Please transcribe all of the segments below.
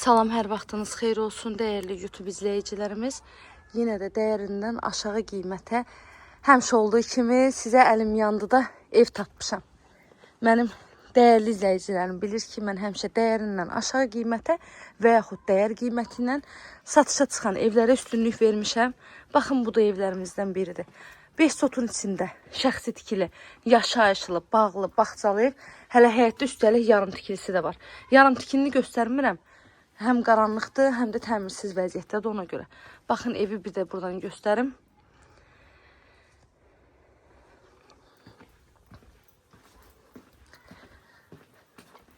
Salam, hər vaxtınız xeyir olsun dəyərli YouTube izləyicilərimiz. Yenə də dəyərindən aşağı qiymətə həmişə olduğu kimi sizə əlim yandı da ev tapmışam. Mənim dəyərli izləyicilərim bilir ki, mən həmişə dəyərindən aşağı qiymətə və yaxud dəyər qiymətindən satışa çıxan evlərə üstünlük vermişəm. Baxın, bu da evlərimizdən biridir. 5 sotun içində şəxsi tikili, yaşayışlı, bağlı, bağçalı ev. Hələ həyətdə üstəlik yarım tikilisi də var. Yarım tikilini göstərmirəm. Həm qaranlıqdır, həm də təmirsiz vəziyyətdədir ona görə. Baxın, evi bir də buradan göstərim.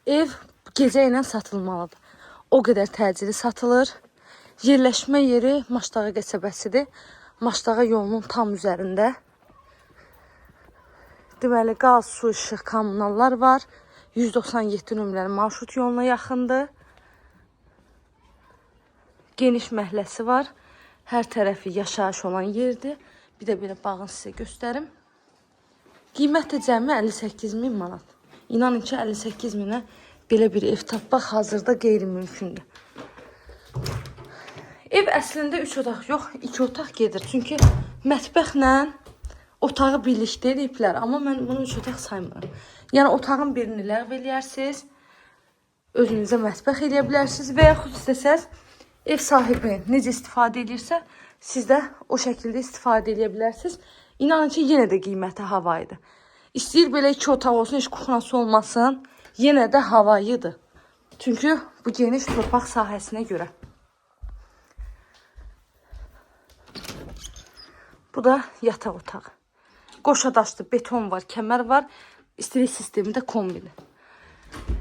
Ev gecə ilə satılmalıdır. O qədər təcili satılır. Yerləşmə yeri Maşdağa qəsəbəsidir. Maşdağa yolunun tam üzərində. Deməli, qaz, su, işıq, kommunallar var. 197 nömrəli marşrut yoluna yaxındır. Geniş məhəlləsi var. Hər tərəfi yaşayış olan yerdir. Bir də belə bağını sizə göstərim. Qiymət də cəmi 58.000 manat. İnanın ki, 58.000-ə belə bir ev tapmaq hazırda qeyri-mümkündür. Ev əslində 3 otaq yox, 2 otaq gedir. Çünki mətbəxlə otağı birlikdə ediblər. Amma mən bunu 3 otaq saymıram. Yəni, otağın birini ləğv eləyərsiniz. Özünüzə mətbəx eləyə bilərsiniz. Və yaxud istəsəz, ev sahibi necə istifadə edirsə, siz də o şəkildə istifadə edə bilərsiniz. İnanın ki, yenə də qiyməti havayıdır. İstəyir belə 2 otaq olsun, heç kuxnası olmasın, yenə də havayıdır. Çünki bu geniş torpaq sahəsinə görə. Bu da yataq otağı. Qoşa daşlı beton var, kəmər var. İstilik sistemi də kombili.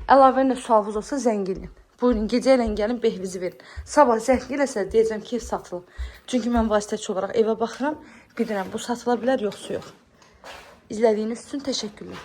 Əlavə nə sualınız olsa zəng edin. Buyurun, gecə ilə gəlin, behvizi verin. Sabah zəng eləsə deyəcəm ki, ev satılır. Çünki mən vasitəçi olaraq evə baxıram, bilirəm bu satıla bilər, yoxsa yox. İzlədiyiniz üçün təşəkkürlər.